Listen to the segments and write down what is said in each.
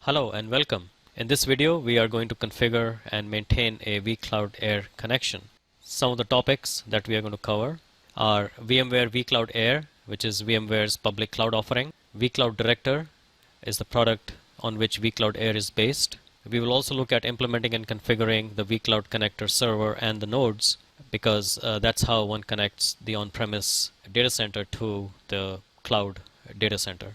Hello and welcome. In this video, we are going to configure and maintain a vCloud Air connection. Some of the topics that we are going to cover are VMware vCloud Air, which is VMware's public cloud offering. vCloud Director is the product on which vCloud Air is based. We will also look at implementing and configuring the vCloud connector server and the nodes because that's how one connects the on-premise data center to the cloud data center.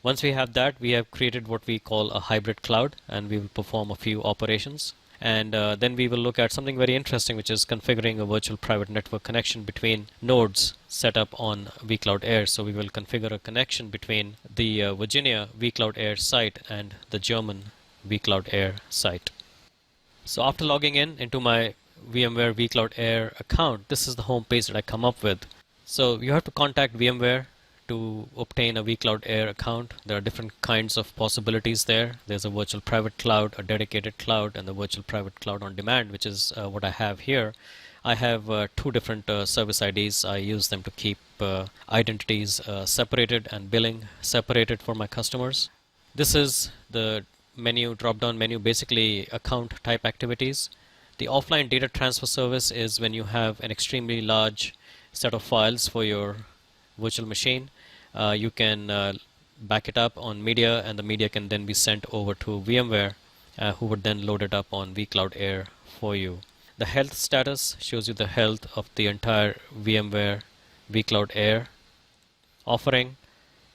Once we have that, we have created what we call a hybrid cloud, and we will perform a few operations. And then we will look at something very interesting, which is configuring a virtual private network connection between nodes set up on vCloud Air. So we will configure a connection between the Virginia vCloud Air site and the German vCloud Air site. So after logging in into my VMware vCloud Air account, this is the home page that I come up with. So you have to contact VMware to obtain a vCloud Air account. There are different kinds of possibilities there. There's a virtual private cloud, a dedicated cloud, and the virtual private cloud on demand, which is what I have here. I have two different service IDs. I use them to keep identities separated and billing separated for my customers. This is the menu, drop-down menu, basically account type activities. The offline data transfer service is when you have an extremely large set of files for your virtual machine. You can back it up on media, and the media can then be sent over to VMware, who would then load it up on vCloud Air for you. The health status shows you the health of the entire VMware vCloud Air offering.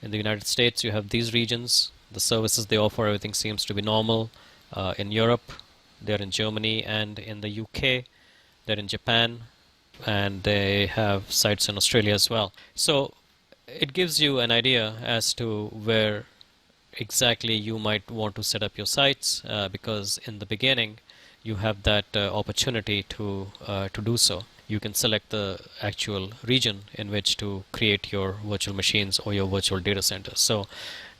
In the United States, you have these regions. The services they offer, everything seems to be normal. In Europe, they're in Germany, and in the UK, they're in Japan, and they have sites in Australia as well. So it gives you an idea as to where exactly you might want to set up your sites, because in the beginning you have that opportunity to do so. You can select the actual region in which to create your virtual machines or your virtual data centers. So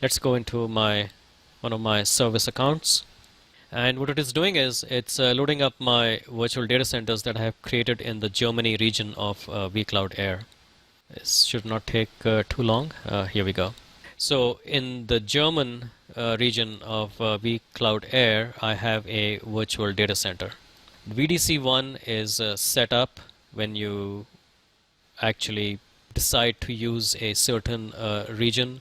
let's go into one of my service accounts. And what it is doing is it's loading up my virtual data centers that I have created in the Germany region of vCloud Air. This should not take too long. Here we go. So in the German region of vCloud Air, I have a virtual data center. VDC1 is set up when you actually decide to use a certain region.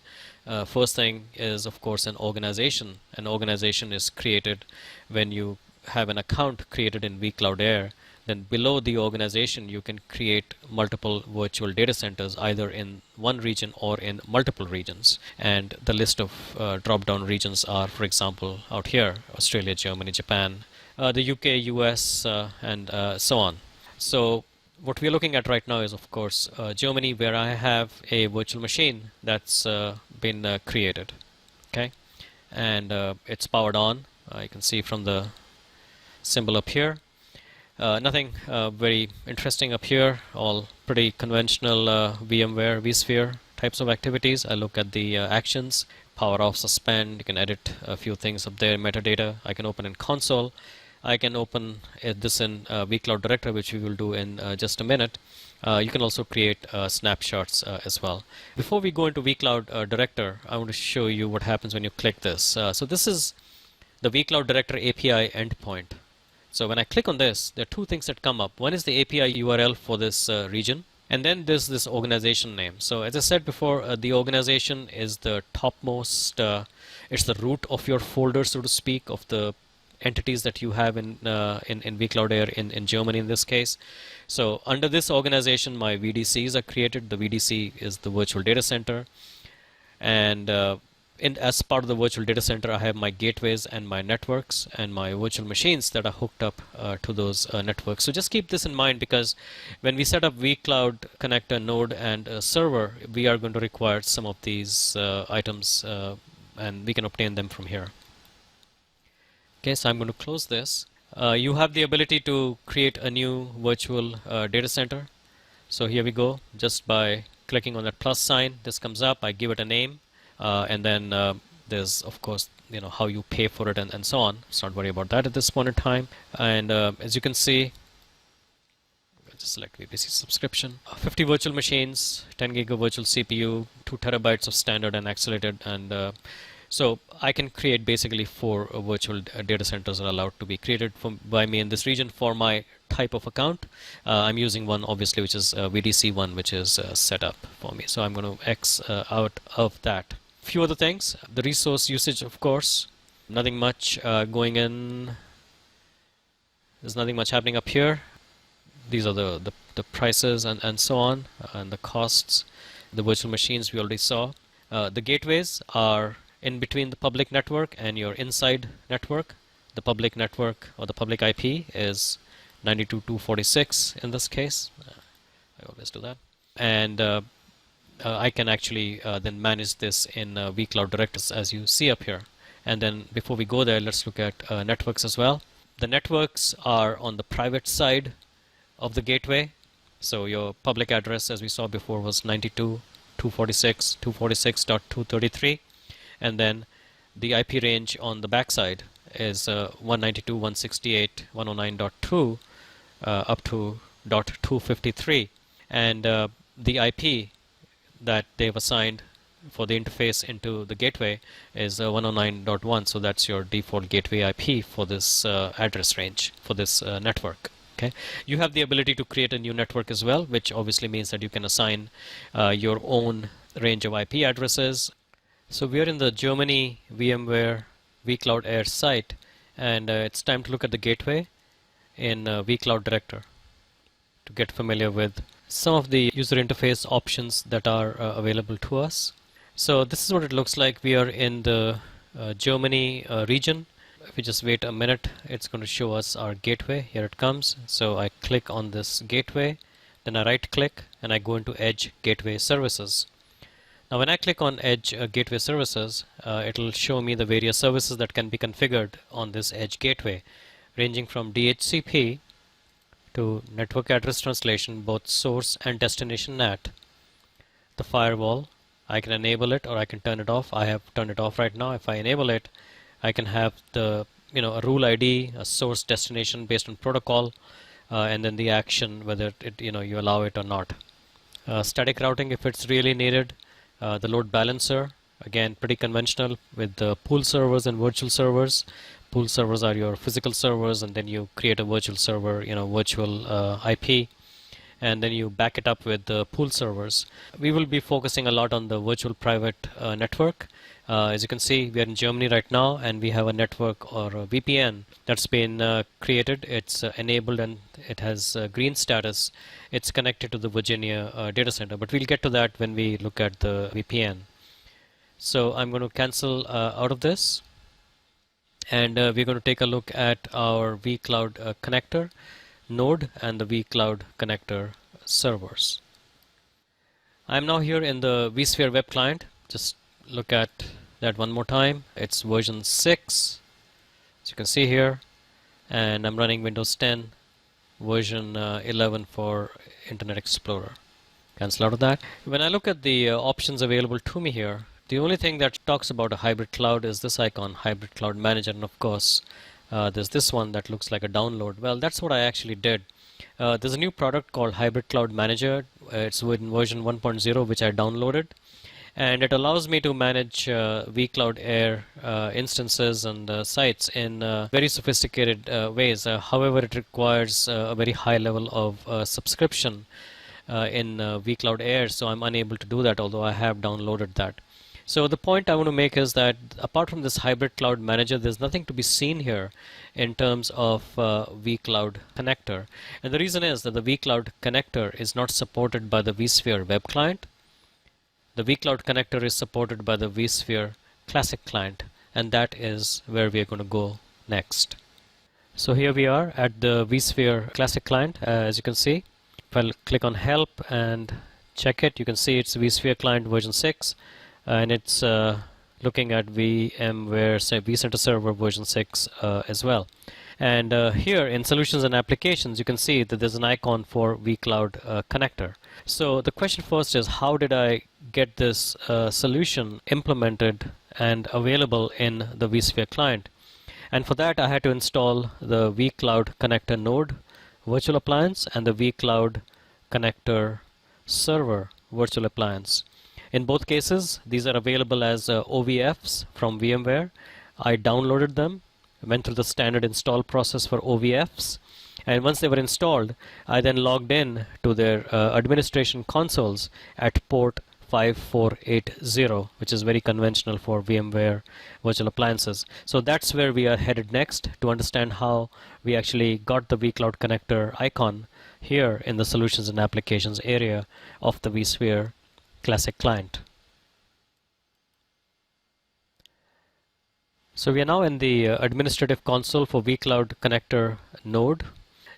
First thing is, of course, an organization. An organization is created when you have an account created in vCloud Air. Then below the organization, you can create multiple virtual data centers, either in one region or in multiple regions. And the list of drop-down regions are, for example, out here: Australia, Germany, Japan, the UK, US, and so on. So what we're looking at right now is, of course, Germany, where I have a virtual machine that's been created. Okay, and it's powered on. You can see from the symbol up here. Nothing very interesting up here, all pretty conventional VMware vSphere types of activities. I look at the actions, power off, suspend. You can edit a few things up there, metadata. I can open in console. I can open this in vCloud Director, which we will do in just a minute. You can also create snapshots as well. Before we go into vCloud Director, I want to show you what happens when you click this. So this is the vCloud Director API endpoint. So when I click on this, there are two things that come up. One is the API URL for this region, and then there's this organization name. So as I said before, the organization is the topmost, it's the root of your folder, so to speak, of the entities that you have in vCloud Air in Germany in this case. So under this organization, my VDCs are created. The VDC is the virtual data center, and as part of the virtual data center, I have my gateways and my networks and my virtual machines that are hooked up to those networks. So just keep this in mind, because when we set up vCloud connector, node, and server, we are going to require some of these items, and we can obtain them from here. Okay, so I'm going to close this. You have the ability to create a new virtual data center. So here we go. Just by clicking on that plus sign, this comes up. I give it a name. And then there's, of course, how you pay for it and so on. Let's not worry about that at this point in time. And as you can see, just select VPC subscription. 50 virtual machines, 10 gig of virtual CPU, 2 terabytes of standard and accelerated, and So I can create basically 4 virtual data centers are allowed to be created by me in this region for my type of account. I'm using one obviously which is VDC1, which is set up for me. So I'm going to X out of that. Few other things. The resource usage, of course, nothing much going in. There's nothing much happening up here. These are the prices and so on, and the costs. The virtual machines we already saw. The gateways are in between the public network and your inside network. The public network or the public IP is 92.246 in this case. I always do that. And I can actually then manage this in vCloud Direct as you see up here. And then before we go there, let's look at networks as well. The networks are on the private side of the gateway. So your public address, as we saw before, was 92.246.246.233, and then the IP range on the backside is 192.168.109.2 up to .253, and the IP that they've assigned for the interface into the gateway is 109.1. So that's your default gateway IP for this address range for this network. Okay, you have the ability to create a new network as well, which obviously means that you can assign your own range of IP addresses. So we are in the Germany VMware vCloud Air site, and it's time to look at the gateway in vCloud Director to get familiar with some of the user interface options that are available to us. So this is what it looks like. We are in the Germany region. If we just wait a minute, it's going to show us our gateway. Here it comes. So I click on this gateway, then I right click and I go into Edge Gateway Services. Now when I click on Edge Gateway Services, it'll show me the various services that can be configured on this Edge Gateway, ranging from DHCP to network address translation, both source and destination NAT. The firewall, I can enable it or I can turn it off. I have turned it off right now. If I enable it, I can have the a rule ID, a source destination based on protocol, and then the action whether it you allow it or not. Static routing if it's really needed. The load balancer, again pretty conventional with the pool servers and virtual servers. Pool servers are your physical servers, and then you create a virtual server, virtual IP, and then you back it up with the pool servers. We will be focusing a lot on the virtual private network. As you can see, we are in Germany right now, and we have a network or a VPN that's been created. It's enabled and it has green status. It's connected to the Virginia data center, but we'll get to that when we look at the VPN. So I'm going to cancel out of this, and we're going to take a look at our vCloud connector node and the vCloud connector servers. I'm now here in the vSphere web client. Just look at that one more time. It's version 6, as you can see here, and I'm running Windows 10 version 11 for Internet Explorer. Cancel out of that. When I look at the options available to me here, the only thing that talks about a hybrid cloud is this icon, Hybrid Cloud Manager, and of course there's this one that looks like a download. Well, that's what I actually did. There's a new product called Hybrid Cloud Manager. It's in version 1.0, which I downloaded, and it allows me to manage vCloud Air instances and sites in very sophisticated ways. However, it requires a very high level of subscription in vCloud Air, so I'm unable to do that, although I have downloaded that. So the point I want to make is that apart from this Hybrid Cloud Manager, there's nothing to be seen here in terms of vCloud Connector. And the reason is that the vCloud Connector is not supported by the vSphere web client. The vCloud Connector is supported by the vSphere Classic client, and that is where we are going to go next. So here we are at the vSphere Classic client. As you can see, if I click on Help and check it, you can see it's vSphere client version 6, and it's looking at VMware vCenter Server version 6 as well. And here in Solutions and Applications, you can see that there's an icon for vCloud Connector. So the question first is, how did I get this solution implemented and available in the vSphere client? And for that, I had to install the vCloud Connector node virtual appliance and the vCloud Connector server virtual appliance. In both cases, these are available as OVFs from VMware. I downloaded them, went through the standard install process for OVFs, and once they were installed, I then logged in to their administration consoles at port 5480, which is very conventional for VMware virtual appliances. So that's where we are headed next, to understand how we actually got the vCloud connector icon here in the solutions and applications area of the vSphere Classic client. So we are now in the administrative console for vCloud connector node.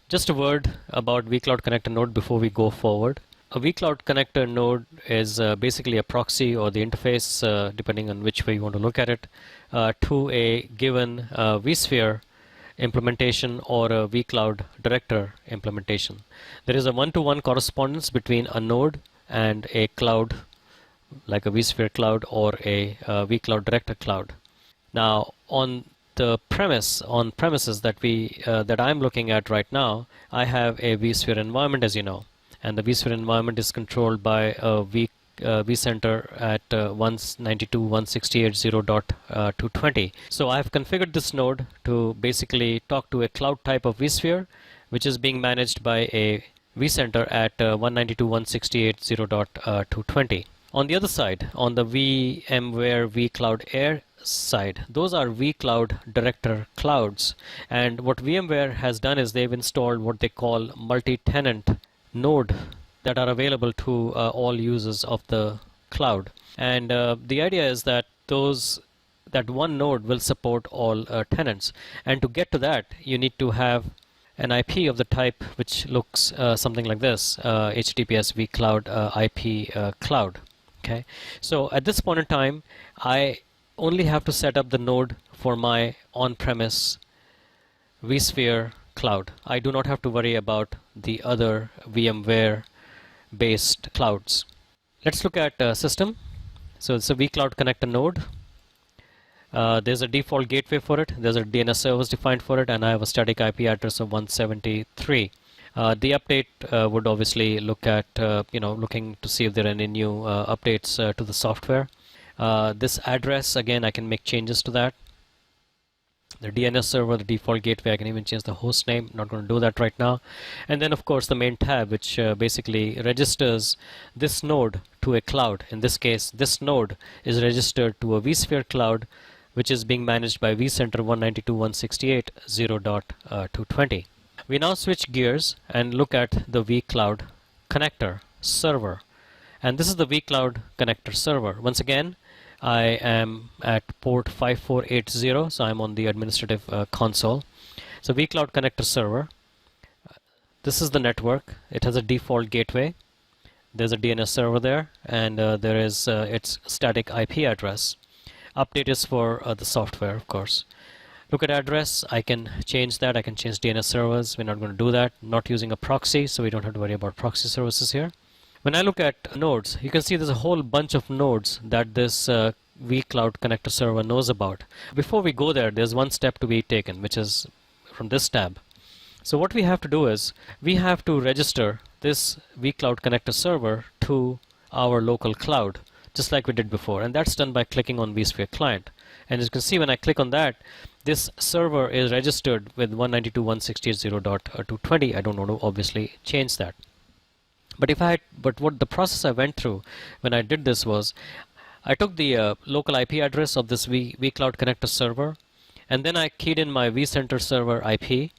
Just a word about vCloud connector node before we go forward. A vCloud connector node is basically a proxy or the interface, depending on which way you want to look at it, to a given vSphere implementation or a vCloud director implementation. There is a one-to-one correspondence between a node and a cloud, like a vSphere cloud or a vCloud director cloud. Now, on the premises that I'm looking at right now, I have a vSphere environment, as you know, and the vSphere environment is controlled by a vCenter at 192.168.0.220. So I have configured this node to basically talk to a cloud type of vSphere, which is being managed by a vCenter at 192.168.0.220. On the other side, on the VMware vCloud Air side, those are vCloud director clouds, and what VMware has done is they've installed what they call multi-tenant node that are available to all users of the cloud. And the idea is that that one node will support all tenants, and to get to that you need to have an IP of the type which looks something like this, HTTPS vCloud IP cloud. Okay, so at this point in time, I only have to set up the node for my on-premise vSphere cloud. I do not have to worry about the other VMware-based clouds. Let's look at system. So it's a vCloud connector node. There's a default gateway for it. There's a DNS service defined for it, and I have a static IP address of 173. The update would obviously look at looking to see if there are any new updates to the software. This address, again, I can make changes to that. The DNS server, the default gateway, I can even change the host name. Not going to do that right now. And then, of course, the main tab, which basically registers this node to a cloud. In this case, this node is registered to a vSphere cloud, which is being managed by vCenter 192.168.0.220. We now switch gears and look at the vCloud connector server. And this is the vCloud connector server. Once again, I am at port 5480, so I'm on the administrative console. So vCloud connector server. This is the network. It has a default gateway. There's a DNS server there, and there is its static IP address. Update is for the software, of course. Look at address. I can change that. I can change DNS servers. We're not going to do that. Not using a proxy, so we don't have to worry about proxy services here. When I look at nodes, you can see there's a whole bunch of nodes that this vCloud connector server knows about. Before we go there, there's one step to be taken, which is from this tab. So what we have to do is we have to register this vCloud connector server to our local cloud, just like we did before. And that's done by clicking on vSphere client. And as you can see, when I click on that, this server is registered with 192.168.0.220. I don't want to obviously change that. But what the process I went through when I did this was, I took the local IP address of this vCloud connector server, and then I keyed in my vCenter server IP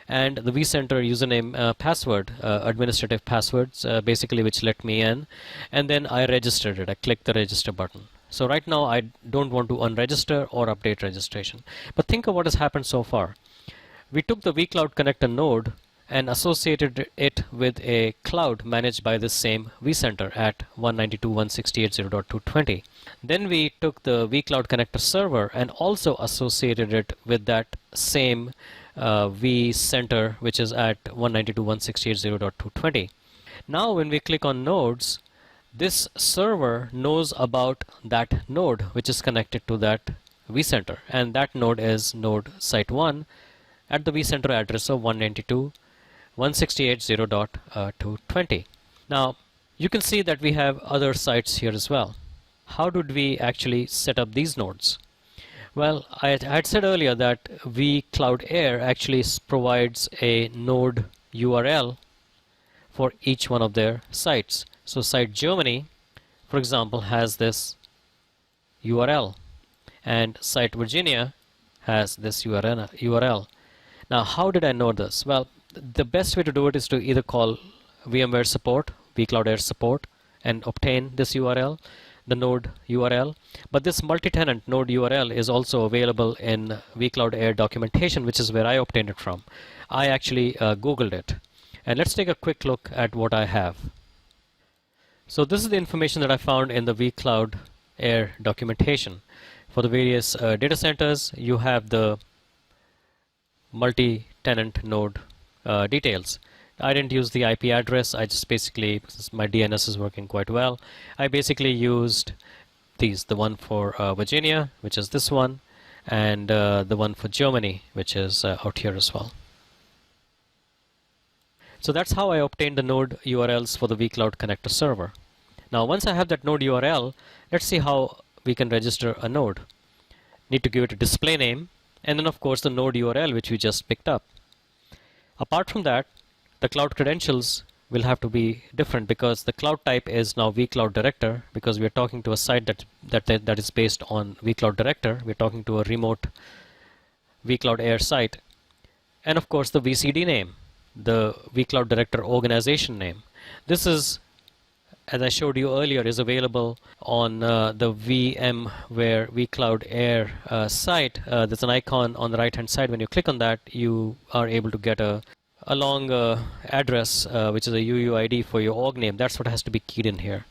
and the vCenter username password, administrative passwords, basically, which let me in, and then I registered it. I clicked the register button. So right now I don't want to unregister or update registration. But think of what has happened so far. We took the vCloud connector node and associated it with a cloud managed by this same vCenter at 192.168.0.220. Then we took the vCloud connector server and also associated it with that same vCenter, which is at 192.168.0.220. Now when we click on nodes, this server knows about that node which is connected to that vCenter, and that node is node site1 at the vCenter address of 192.168.0.220. Now, You can see that we have other sites here as well. How did we actually set up these nodes? Well, I had said earlier that vCloud Air actually provides a node URL for each one of their sites. So site Germany, for example, has this URL, and site Virginia has this URL. Now, how did I know this? Well, the best way to do it is to either call VMware support, vCloud Air support, and obtain this URL, the node URL. But this multi-tenant node URL is also available in vCloud Air documentation, which is where I obtained it from. I actually Googled it. And let's take a quick look at what I have. So this is the information that I found in the vCloud Air documentation. For the various data centers, you have the multi-tenant node details. I didn't use the IP address. I just basically, because my DNS is working quite well, I basically used these, the one for Virginia, which is this one, and the one for Germany, which is out here as well. So that's how I obtained the node URLs for the vCloud connector server. Now, once I have that node URL, let's see how we can register a node. Need to give it a display name, and then of course the node URL which we just picked up. Apart from that, the cloud credentials will have to be different because the cloud type is now vCloud Director, because we are talking to a site that is based on vCloud Director. We're talking to a remote vCloud Air site. And of course the VCD name, the vCloud Director organization name. This is, as I showed you earlier, is available on the VMware vCloud Air site. There's an icon on the right hand side. When you click on that, you are able to get a long address, which is a UUID for your org name. That's what has to be keyed in here.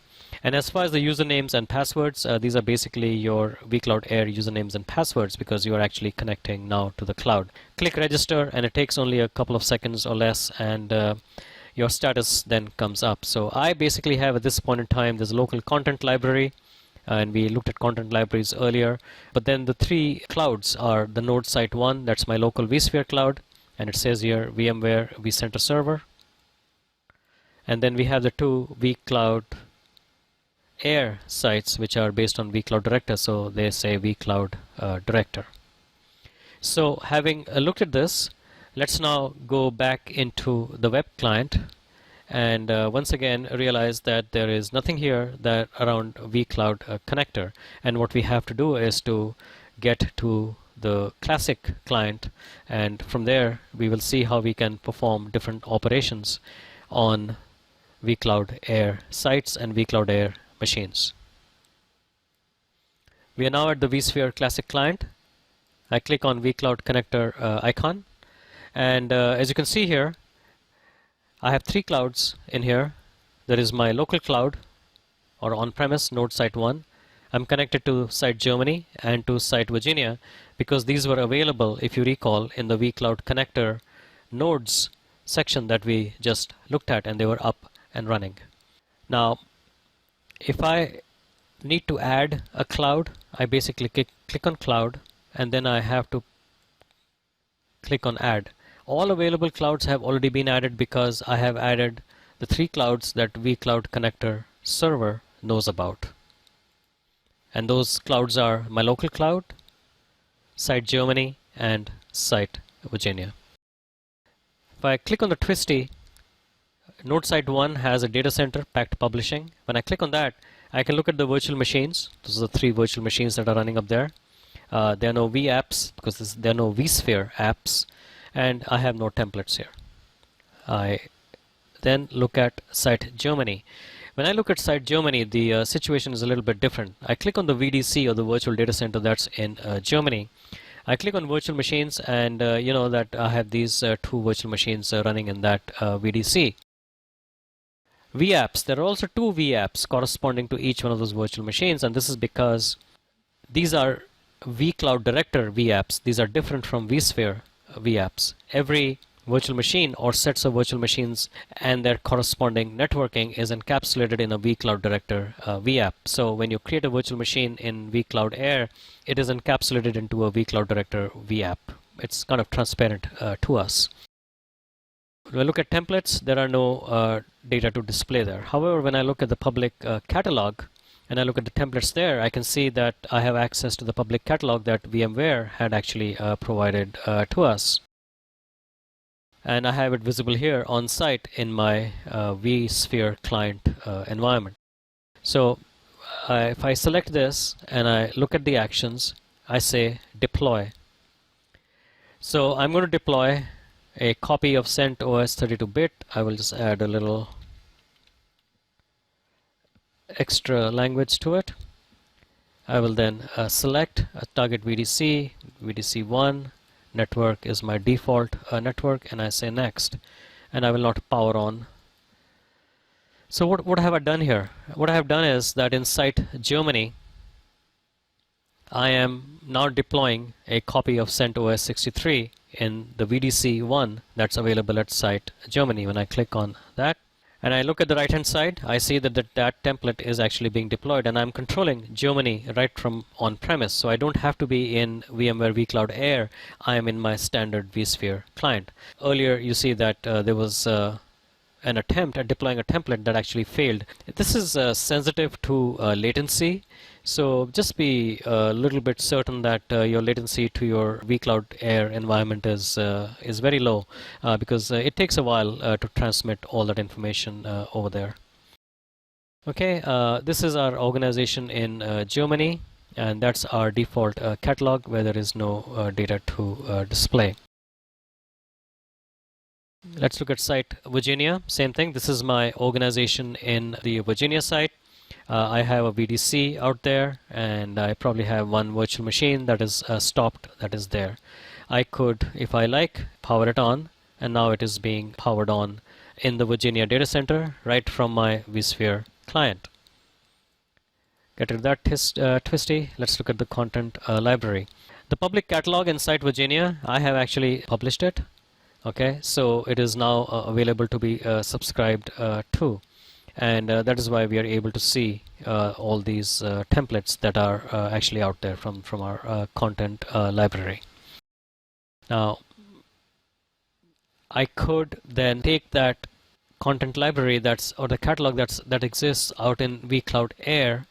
And as far as the usernames and passwords, these are basically your vCloud Air usernames and passwords, because you are actually connecting now to the cloud. Click register, and it takes only a couple of seconds or less, and your status then comes up. So I basically have, at this point in time, this local content library, and we looked at content libraries earlier. But then the three clouds are the node site 1, that's my local vSphere cloud, and it says here VMware vCenter server. And then we have the two vCloud Air sites, which are based on vCloud Director, so they say vCloud Director. So having looked at this, let's now go back into the web client and once again realize that there is nothing here that around vCloud connector, and what we have to do is to get to the classic client, and from there we will see how we can perform different operations on vCloud Air sites and vCloud Air machines. We are now at the vSphere classic client. I click on vCloud connector icon, and as you can see here, I have three clouds in here. There is my local cloud or on-premise node site 1. I'm connected to site Germany and to site Virginia because these were available, if you recall, in the vCloud connector nodes section that we just looked at, and they were up and running. Now, if I need to add a cloud, I basically click on cloud, and then I have to click on add. All available clouds have already been added because I have added the three clouds that vCloud connector server knows about. And those clouds are my local cloud, site Germany, and site Virginia. If I click on the twisty, node site 1 has a data center, Pact Publishing. When I click on that, I can look at the virtual machines. Those are the three virtual machines that are running up there. There are no vApps because there are no vSphere apps, and I have no templates here. I then look at site Germany. When I look at site Germany, the situation is a little bit different. I click on the VDC, or the virtual data center that's in Germany. I click on virtual machines, and you know that I have these two virtual machines running in that VDC. vApps, there are also two vApps corresponding to each one of those virtual machines, and this is because these are vCloud Director vApps. These are different from vSphere vApps. Every virtual machine or sets of virtual machines and their corresponding networking is encapsulated in a vCloud Director vApp. So when you create a virtual machine in vCloud Air, it is encapsulated into a vCloud Director vApp. It's kind of transparent to us. when I look at templates, there are no data to display there. However, when I look at the public catalog and I look at the templates there, I can see that I have access to the public catalog that VMware had actually provided to us. And I have it visible here on site in my vSphere client environment. So if I select this and I look at the actions, I say deploy. So I'm going to deploy a copy of CentOS 32-bit. I will just add a little extra language to it. I will then select a target VDC, VDC1, network is my default network, and I say next, and I will not power on. So what have I done here? What I have done is that in site Germany, I am now deploying a copy of CentOS 63 in the VDC1 that's available at site Germany. When I click on that and I look at the right hand side, I see that that template is actually being deployed, and I'm controlling Germany right from on premise. So I don't have to be in VMware vCloud Air. I am in my standard vSphere client. Earlier you see that there was an attempt at deploying a template that actually failed. This is sensitive to latency, so just be a little bit certain that your latency to your vCloud Air environment is very low, because it takes a while to transmit all that information over there. Okay, this is our organization in Germany, and that's our default catalog where there is no data to display. Let's look at site Virginia. Same thing. This is my organization in the Virginia site. I have a VDC out there, and I probably have one virtual machine that is stopped, that is there. I could, if I like, power it on, and now it is being powered on in the Virginia data center right from my vSphere client. Get rid of that twisty. Let's look at the content library. The public catalog in site Virginia, I have actually published it. Okay, so it is now available to be subscribed to, and that is why we are able to see all these templates that are actually out there from our content library. Now, I could then take that content library or the catalog that exists out in vCloud Air.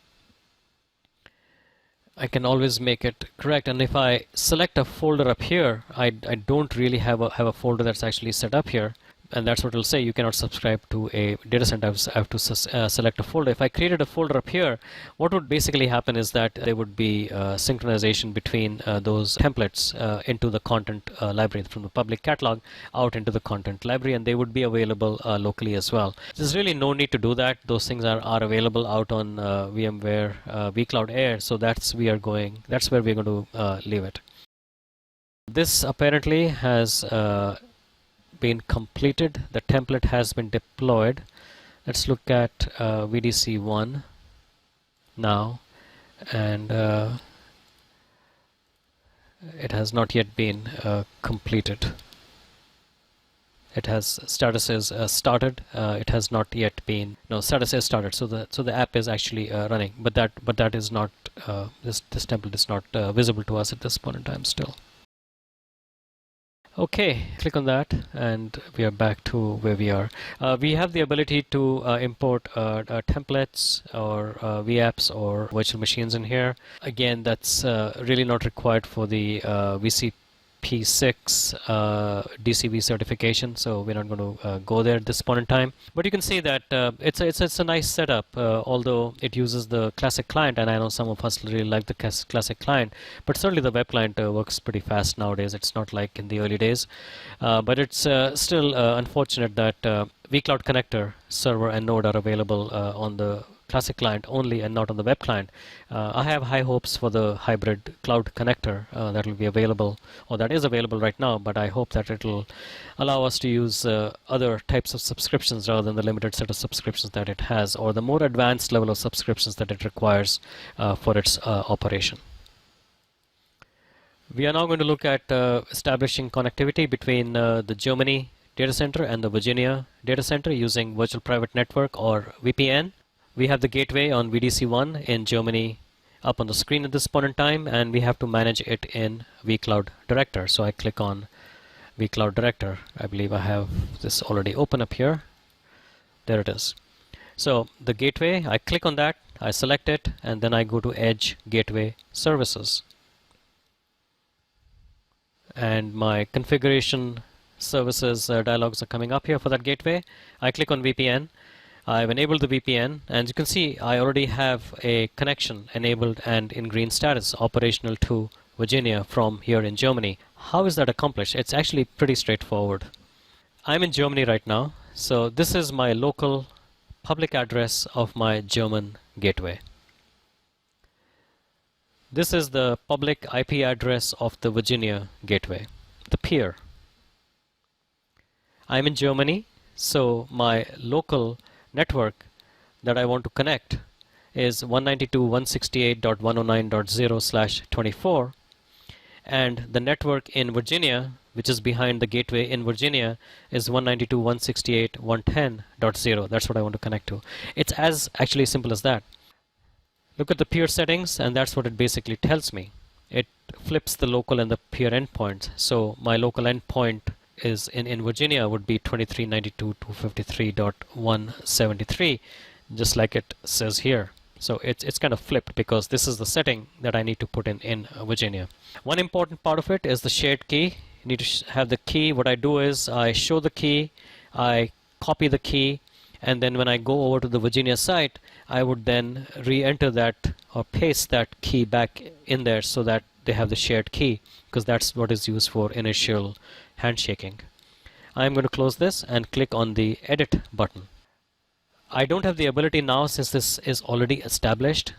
I can always make it correct, and if I select a folder up here, I don't really have a folder that's actually set up here, and that's what it'll say. You cannot subscribe to a data center. I have to select a folder. If I created a folder up here, what would basically happen is that there would be synchronization between those templates into the content library, from the public catalog out into the content library, and they would be available locally as well. There's really no need to do that. Those things are available out on VMware vCloud Air, so that's where we're going to leave it. This apparently has been completed. The template has been deployed. Let's look at VDC1 now, and it has not yet been completed. It has status is started. It has not yet been status is started. So the app is actually running, but that is not this template is not visible to us at this point in time still. Okay, click on that and we are back to where we are. We have the ability to import templates or vApps or virtual machines in here. Again, that's really not required for the VCP6 DCV certification, so we're not going to go there at this point in time. But you can see that it's a nice setup, although it uses the classic client, and I know some of us really like the classic client, but certainly the web client works pretty fast nowadays. It's not like in the early days, but it's still unfortunate that vCloud Connector server and node are available on the classic client only and not on the web client. I have high hopes for the hybrid cloud connector that will be available, or that is available right now, but I hope that it will allow us to use other types of subscriptions rather than the limited set of subscriptions that it has, or the more advanced level of subscriptions that it requires for its operation. We are now going to look at establishing connectivity between the Germany data center and the Virginia data center using virtual private network or VPN. We have the gateway on VDC1 in Germany up on the screen at this point in time, and we have to manage it in vCloud Director. So I click on vCloud Director. I believe I have this already open up here. There it is. So the gateway, I click on that, I select it, and then I go to Edge Gateway Services. And my configuration services dialogues are coming up here for that gateway. I click on VPN. I've enabled the VPN, and you can see I already have a connection enabled and in green status, operational to Virginia from here in Germany. How is that accomplished? It's actually pretty straightforward. I'm in Germany right now, so this is my local public address of my German gateway. This is the public IP address of the Virginia gateway, the peer. I'm in Germany, so my local network that I want to connect is 192.168.109.0/24, and the network in Virginia, which is behind the gateway in Virginia, is 192.168.110.0. That's what I want to connect to. It's as actually simple as that. Look at the peer settings, and that's what it basically tells me. It flips the local and the peer endpoints. So my local endpoint is in Virginia would be 2392.253.173, just like it says here. So it's kind of flipped because this is the setting that I need to put in Virginia. One important part of it is the shared key. You need to have the key. What I do is I show the key, I copy the key, and then when I go over to the Virginia site, I would then re-enter that or paste that key back in there so that they have the shared key, because that's what is used for initial handshaking. I'm going to close this and click on the edit button. I don't have the ability now, since this is already established,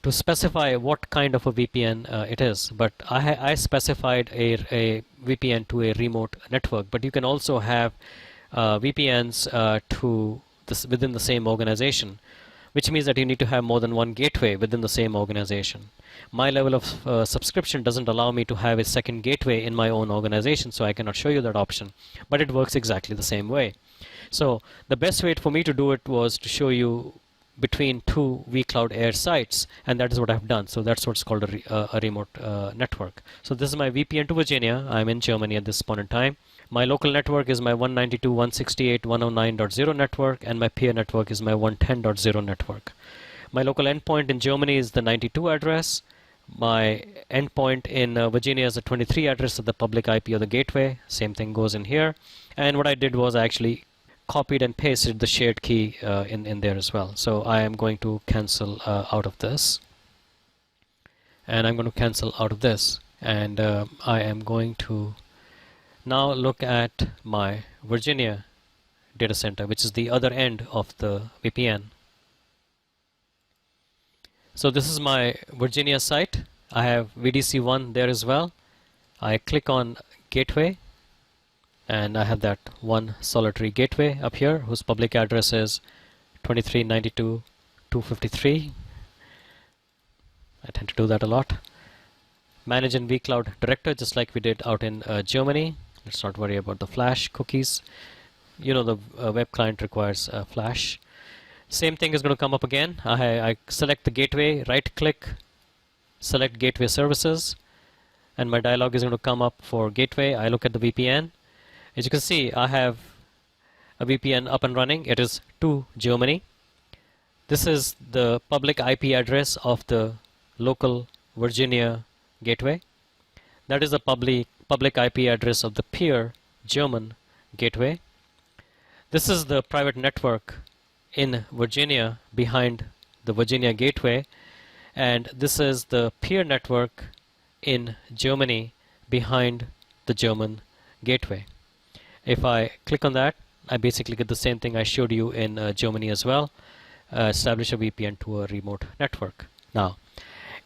to specify what kind of a VPN it is, but I specified a VPN to a remote network, but you can also have VPNs to within the same organization, which means that you need to have more than one gateway within the same organization. My level of subscription doesn't allow me to have a second gateway in my own organization, so I cannot show you that option, but it works exactly the same way. So the best way for me to do it was to show you between two vCloud Air sites, and that is what I've done. So that's what's called a remote network. So this is my VPN to Virginia. I'm in Germany at this point in time. My local network is my 192.168.109.0 network, and my peer network is my 110.0 network. My local endpoint in Germany is the 92 address. My endpoint in Virginia is the 23 address of the public IP of the gateway. Same thing goes in here. And what I did was I actually copied and pasted the shared key in there as well. So I am going to cancel out of this, and I'm going to cancel out of this, and I am going to now look at my Virginia data center, which is the other end of the VPN. So this is my Virginia site. I have VDC1 there as well. I click on gateway, and I have that one solitary gateway up here whose public address is 2392.253. I tend to do that a lot. Manage in vCloud Director, just like we did out in Germany. Let's not worry about the Flash cookies. You know, the web client requires Flash. Same thing is going to come up again. I select the gateway, right click, select gateway services, and my dialog is going to come up for gateway. I look at the VPN. As you can see, I have a VPN up and running. It is to Germany. This is the public IP address of the local Virginia gateway. That is the public IP address of the peer German gateway. This is the private network in Virginia behind the Virginia gateway, and this is the peer network in Germany behind the German gateway. If I click on that, I basically get the same thing I showed you in Germany as well. Establish a VPN to a remote network. Now,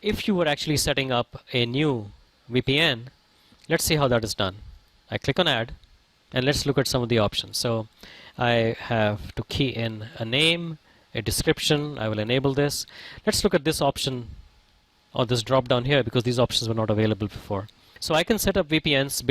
if you were actually setting up a new VPN, let's see how that is done. I click on add, and let's look at some of the options. So I have to key in a name, a description. I will enable this. Let's look at this option or this drop down here, because these options were not available before. So I can set up VPNs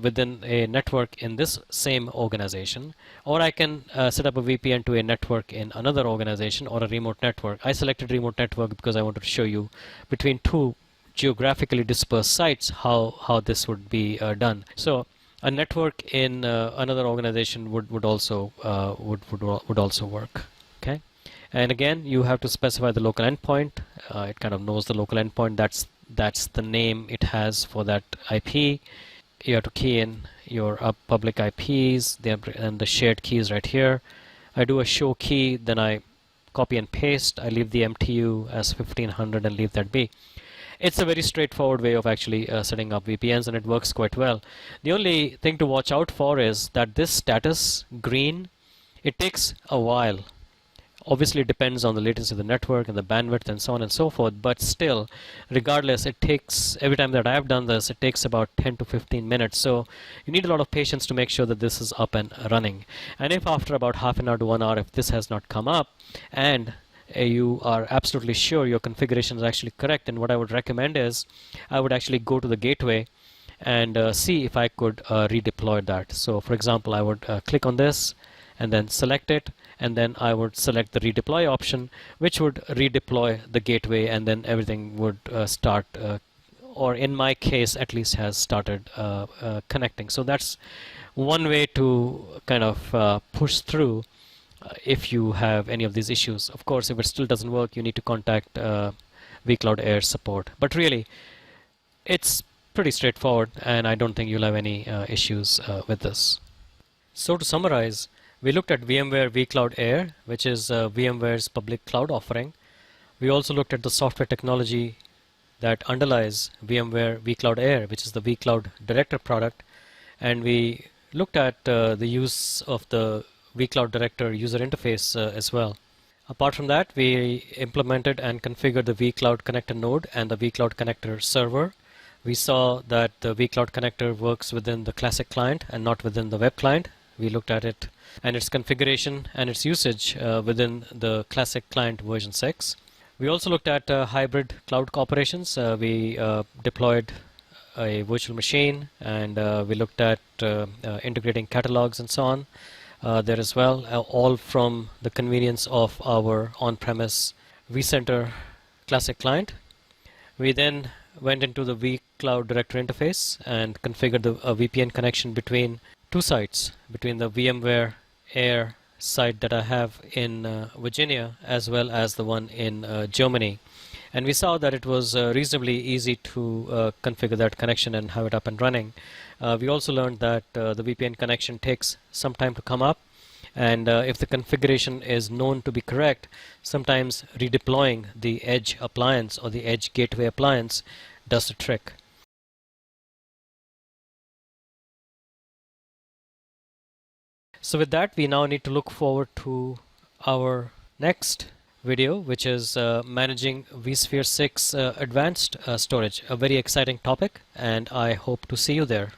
within a network in this same organization, or I can set up a VPN to a network in another organization, or a remote network. I selected remote network because I wanted to show you between two geographically dispersed sites how this would be done. So A network in another organization would also would also work. Okay, and again you have to specify the local endpoint. It kind of knows the local endpoint. That's the name it has for that IP. You have to key in your public IPs, and the shared keys right here. I do a show key, then I copy and paste. I leave the MTU as 1500 and leave that be. It's a very straightforward way of actually setting up VPNs, and it works quite well. The only thing to watch out for is that this status green, it takes a while. Obviously it depends on the latency of the network and the bandwidth and so on and so forth, but still, regardless, it takes, every time that I've done this, it takes about 10 to 15 minutes. So you need a lot of patience to make sure that this is up and running. And if after about half an hour to 1 hour, if this has not come up, and you are absolutely sure your configuration is actually correct, and what I would recommend is I would actually go to the gateway and see if I could redeploy that. So for example, I would click on this and then select it, and then I would select the redeploy option, which would redeploy the gateway, and then everything would start, or in my case at least has started connecting. So that's one way to kind of push through if you have any of these issues. Of course, if it still doesn't work, you need to contact vCloud Air support. But really, it's pretty straightforward, and I don't think you'll have any issues with this. So to summarize, we looked at VMware vCloud Air, which is VMware's public cloud offering. We also looked at the software technology that underlies VMware vCloud Air, which is the vCloud Director product. And we looked at the use of the vCloud Director user interface as well. Apart from that, we implemented and configured the vCloud Connector node and the vCloud Connector server. We saw that the vCloud Connector works within the classic client and not within the web client. We looked at it and its configuration and its usage within the classic client version 6. We also looked at hybrid cloud operations. We deployed a virtual machine, and we looked at integrating catalogs and so on there as well, all from the convenience of our on-premise vCenter classic client. We then went into the vCloud Director interface and configured a VPN connection between two sites, between the VMware Air site that I have in Virginia as well as the one in Germany. And we saw that it was reasonably easy to configure that connection and have it up and running. We also learned that the VPN connection takes some time to come up, and if the configuration is known to be correct, sometimes redeploying the edge appliance or the edge gateway appliance does the trick. So with that, we now need to look forward to our next video, which is managing vSphere 6 advanced storage, a very exciting topic, and I hope to see you there.